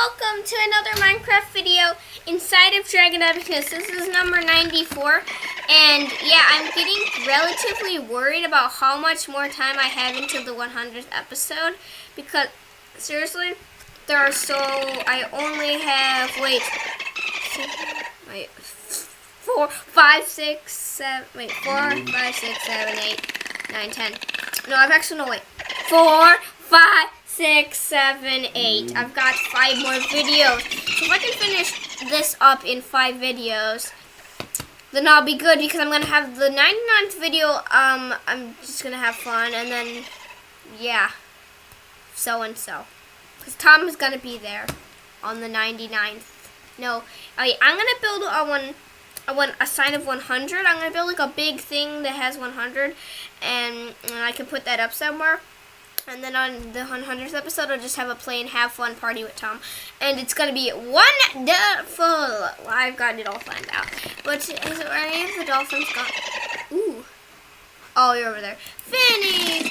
welcome to another Minecraft video inside of Dragon Epicness. This is number 94, and yeah, I'm getting relatively worried about how much more time I have until the 100th episode, because seriously, I only have, wait, 4, 5, 6, 7, 8, 9, 10. No, wait, 4, 5, 6, 7, 8. I've got 5 more videos. So if I can finish this up in 5 videos, then I'll be good, because I'm going to have the 99th video, I'm just going to have fun, and then, yeah, so and so. Because Tom is going to be there on the 99th. No, I'm going to build a sign of 100. I'm going to build like a big thing that has 100, and I can put that up somewhere. And then on the 100th episode, I'll just have a play and have fun party with Tom. And it's going to be wonderful. Well, I've gotten it all planned out. But are any of the dolphins gone? Ooh. Oh, you're over there. Finny!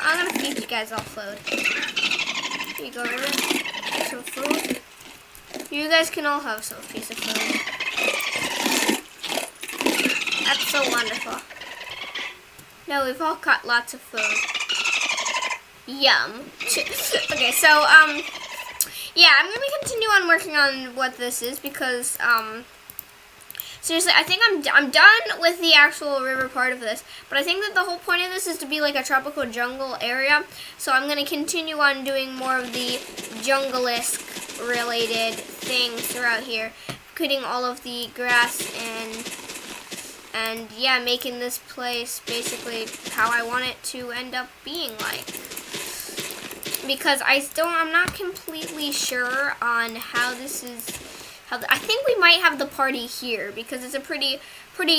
I'm going to feed you guys all food. Here you go, River. Some food. You guys can all have some piece of food. That's so wonderful. Now we've all got lots of food. Yum. Okay, so, yeah, I'm going to continue on working on what this is, because, seriously, I think I'm done with the actual river part of this, but I think that the whole point of this is to be like a tropical jungle area, so I'm going to continue on doing more of the jungle-esque related things throughout here, cutting all of the grass and yeah, making this place basically how I want it to end up being like. Because I'm not completely sure on how this is. I think we might have the party here, because it's a pretty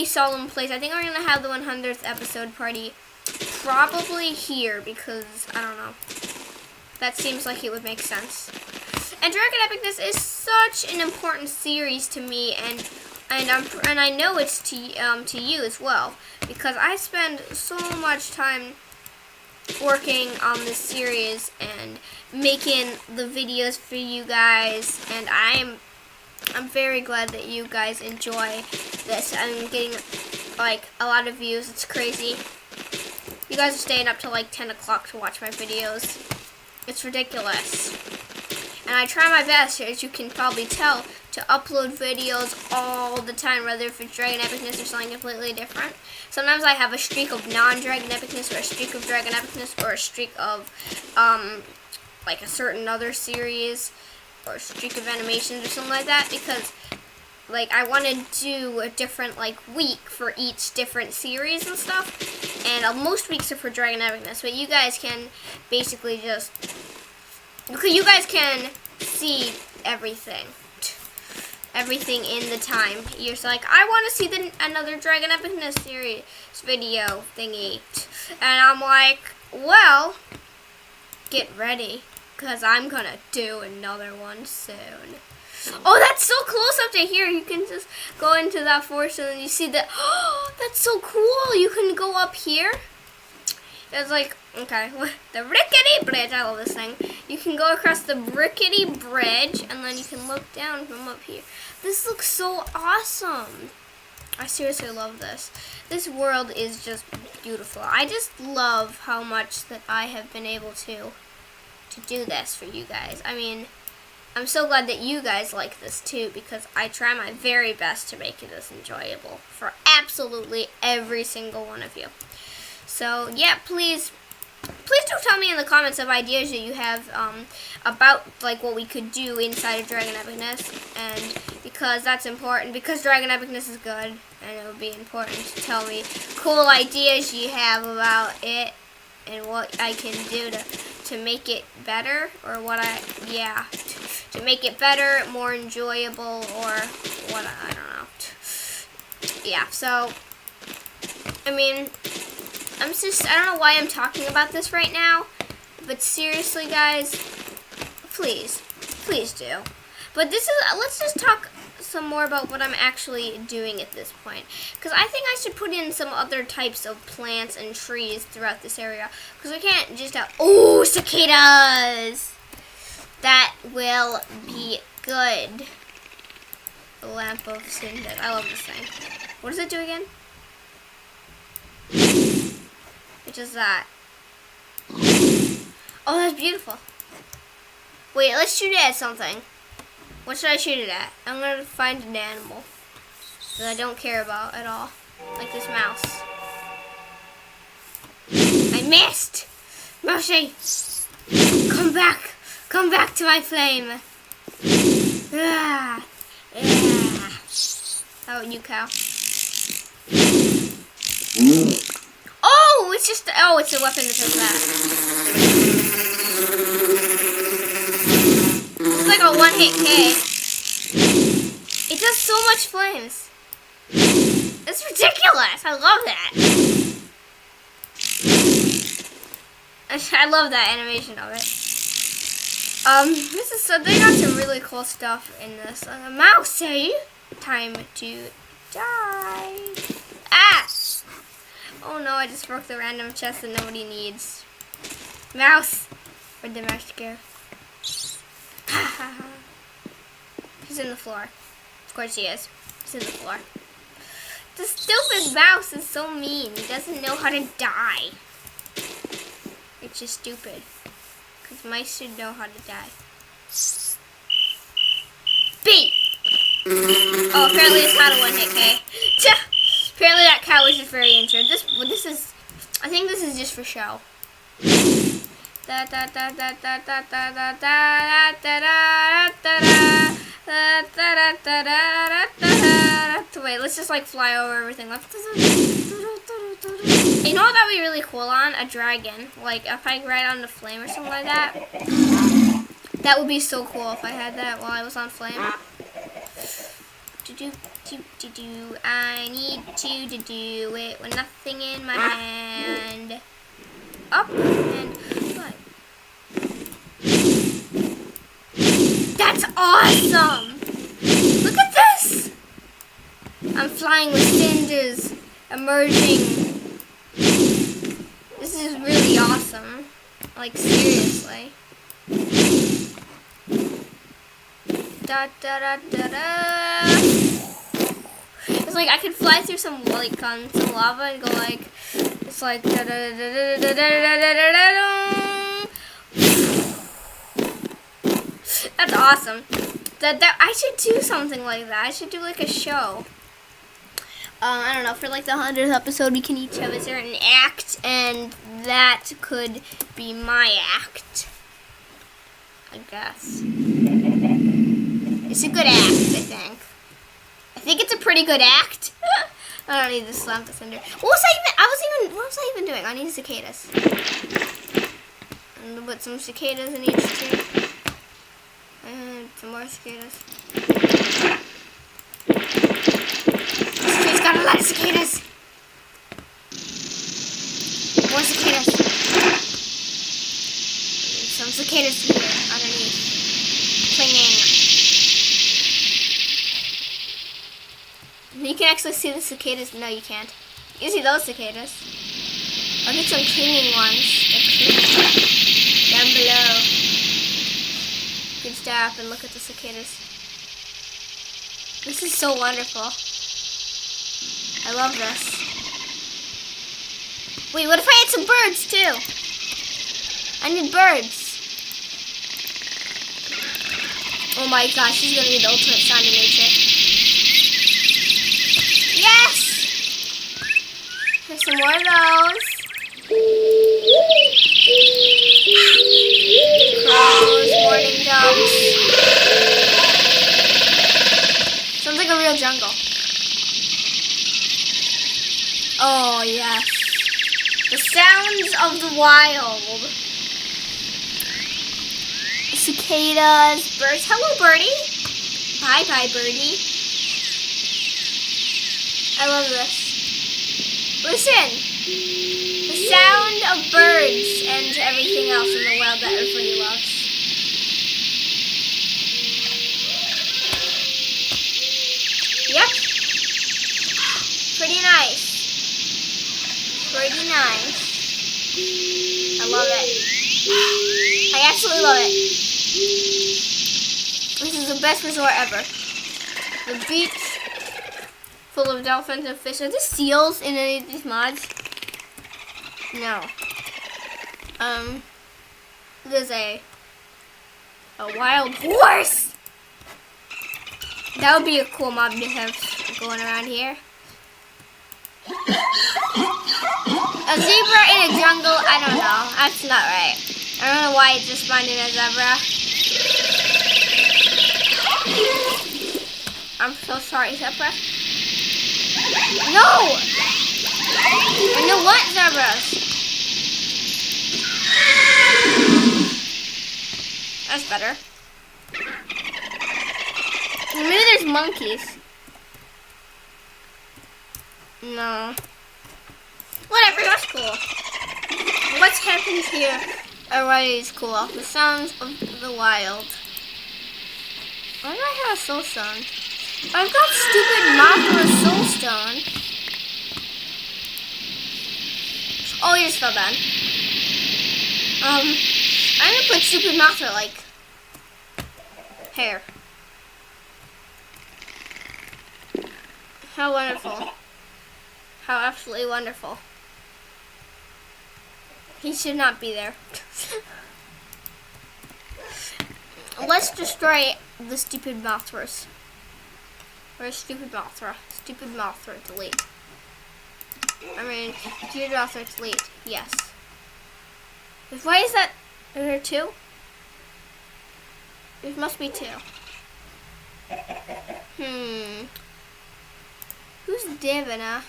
solemn place. I think we're gonna have the 100th episode party probably here, because I don't know. That seems like it would make sense. And Dragon Epicness is such an important series to me, and I know it's to you as well, because I spend so much time working on this series and making the videos for you guys, and I'm very glad that you guys enjoy this. I'm getting like a lot of views. It's crazy. You guys are staying up till like 10 o'clock to watch my videos. It's ridiculous. And I try my best, as you can probably tell, to upload videos all the time, whether if it's Dragon Epicness or something completely different. Sometimes I have a streak of non-Dragon Epicness, or a streak of Dragon Epicness, or a streak of, like a certain other series, or a streak of animations or something like that, because, like, I want to do a different, like, week for each different series and stuff, and most weeks are for Dragon Epicness, but you guys can basically just, because you guys can see everything in the time. You're just like, I want to see another Dragon Epicness series video thingy. And I'm like, well, get ready, because I'm going to do another one soon. Oh, that's so close up to here. You can just go into that forest and you see that. Oh, that's so cool. You can go up here. It's like, okay, the rickety bridge. I love this thing. You can go across the rickety bridge, and then you can look down from up here. This looks so awesome. I seriously love this. This world is just beautiful. I just love how much that I have been able to do this for you guys. I mean, I'm so glad that you guys like this too, because I try my very best to make this enjoyable for absolutely every single one of you. So, yeah, please do tell me in the comments of ideas that you have about, like, what we could do inside of Dragon Epicness, and because that's important, because Dragon Epicness is good, and it would be important to tell me cool ideas you have about it, and what I can do to make it better, or to make it better, more enjoyable, or what, I don't know. Yeah, so, I mean, I don't know why I'm talking about this right now, but seriously, guys, please do. But let's just talk some more about what I'm actually doing at this point, because I think I should put in some other types of plants and trees throughout this area, because we can't just have, oh, cicadas! That will be good. The lamp of sin. I love this thing. What does it do again? Which is that? Oh, that's beautiful. Wait, let's shoot it at something. What should I shoot it at? I'm gonna find an animal that I don't care about at all. Like this mouse. I missed! Moshi! Come back! Come back to my flame! Ah, yeah. How about you, cow? Oh, it's just, oh, it's a weapon that does that. It's like a one-hit K. It does so much flames. It's ridiculous. I love that. I love that animation of it. This is so, they got some really cool stuff in this. Mousey, time to die. Ah! Oh no, I just broke the random chest that nobody needs. Mouse! Where'd the mouse go? He's in the floor. Of course he is. He's in the floor. The stupid mouse is so mean. He doesn't know how to die. It's just stupid. Because mice should know how to die. B! Oh, apparently it's not a one-hit K. Apparently that cow was just very injured. This is, I think this is just for show. Wait, let's just like fly over everything. You know what that would be really cool on? A dragon. Like if I ride on the flame or something like that. That would be so cool if I had that while I was on flame. I need to do it with nothing in my hand. Up and fly. That's awesome! Look at this! I'm flying with cinders emerging. This is really awesome. Like seriously. Da da da da da. It's like I could fly through some like some lava and go like it's like da da da da da da da da da. That's awesome. That I should do something like that. I should do like a show. I don't know, for like the 100th episode we can each have a certain act, and that could be my act. I guess. It's a good act, I think. I think it's a pretty good act. I don't need to slam this under. What was I even doing? I need cicadas. And put some cicadas in each tree. And some more cicadas. This tree's got a lot of cicadas. More cicadas. Some cicadas here underneath. Clinging. You can actually see the cicadas. No, you can't. You can see those cicadas. I'll get some clinging ones. Down below. You can stop and look at the cicadas. This is so wonderful. I love this. Wait, what if I had some birds too? I need birds. Oh my gosh, she's gonna be the ultimate sound in nature. Yes! There's some more of those. Crows, morning doves. Sounds like a real jungle. Oh, yes. The sounds of the wild. Cicadas, birds. Hello, birdie. Bye-bye, birdie. I love this. Listen. The sound of birds and everything else in the world that everybody loves. Yep. Pretty nice. Pretty nice. I love it. I absolutely love it. This is the best resort ever. The beach full of dolphins and fish. Are there seals in any of these mods? No. There's a wild horse. That would be a cool mob to have going around here. A zebra in a jungle? I don't know. That's not right. I don't know why it just spawned in a zebra. I'm so sorry, zebra. No! I know what zebras. That's better. Maybe there's monkeys. No. Whatever, that's cool. What's happened here already is cool. The sounds of the wild. Why do I have a soul stone? I've got stupid Mothra soul stone. Oh, you just fell down. I'm gonna put stupid Mothra like here. How wonderful. How absolutely wonderful. He should not be there. Let's destroy the stupid Mothras. Where's stupid Mothra? Stupid Mothra, delete. I mean, stupid Mothra, delete. Yes. Why is that? Are there two? There must be two. Who's Divina?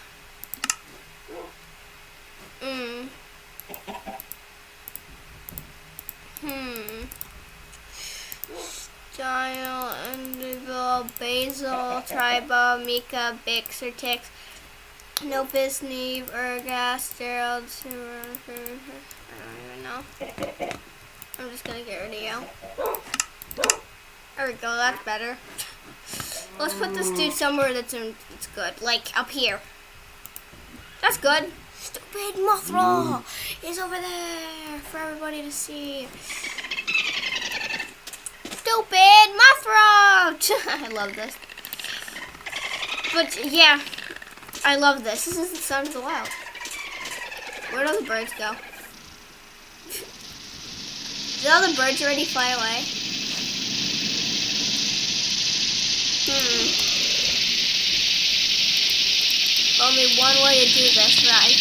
Style, Indigo, Basil, Triba, Mika, Bix, or Tix, Nopus, Neve, Urgas, Gerald, I don't even know. I'm just gonna get rid of you. There we go, that's better. Let's put this dude somewhere that's good, like up here. That's good. Stupid Mothra is over there for everybody to see. Stupid Mothra! I love this. But yeah, I love this. This is the sound of the wild. Where do the birds go? Did all the birds already fly away? Only one way to do this right.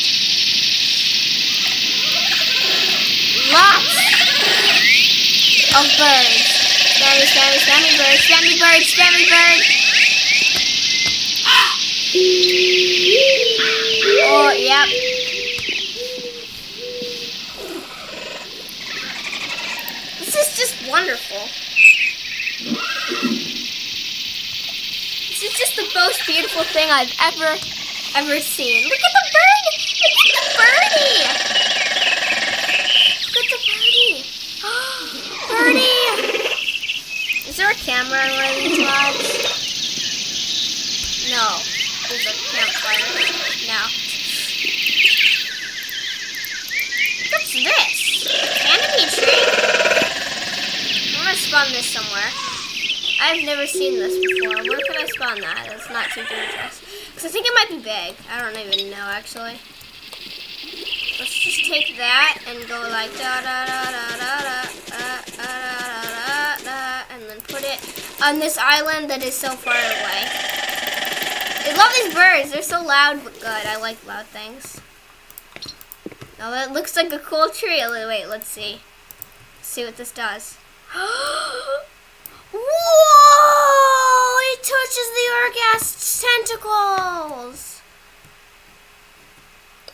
Lots of birds. Spammy, spammy, spammy birds, spammy birds, spammy birds. Oh, yep. This is just wonderful. This is just the most beautiful thing I've ever seen. Look at the bird! Look at the birdie! Look at the birdie! Birdie! Is there a camera on one of these mods? No. There's a campfire. No. What's this? A canopy tree? I'm gonna spawn this somewhere. I've never seen this before. Where can I spawn that? That's not too dangerous. Because I think it might be big. I don't even know, actually. Let's just take that and go like da da da da da da da da da, and then put it on this island that is so far away. I love these birds. They're so loud but good. I like loud things. Now that looks like a cool tree. Wait, let's see. Let's see what this does. Whoa! It touches the Orghast's tentacles.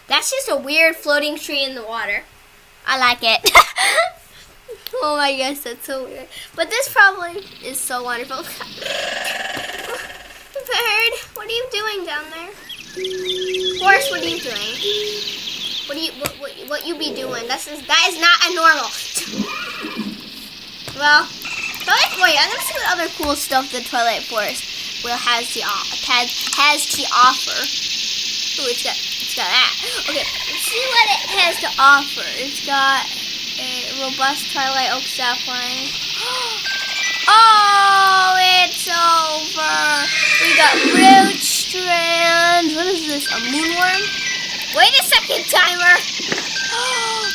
That's just a weird floating tree in the water. I like it. Oh my gosh, that's so weird. But this probably is so wonderful. Bird, what are you doing down there? Horse, what are you doing? What you be doing? That is not a normal. Well, Twilight Forest. I'm gonna see what other cool stuff the Twilight Forest has to offer. Ooh, it's got that. Okay, let's see what it has to offer. It's got A robust twilight oak sapling. Oh, it's over. We got root strands. What is this? A moonworm? Wait a second, timer.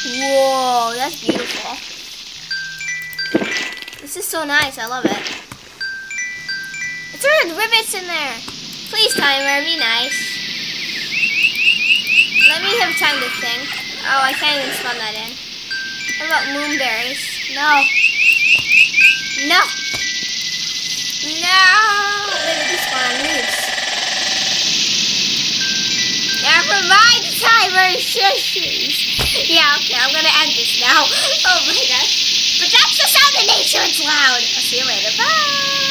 Whoa, that's beautiful. This is so nice. I love it. There are rivets in there. Please, timer, be nice. Let me have time to think. Oh, I can't even spawn that in. What about moonberries? No. No. No. Maybe we spawn on leaves. Never mind, timer. Shush. Yeah, okay, I'm gonna end this now. Oh my gosh. But that's the sound of nature. It's loud. I'll see you later. Bye.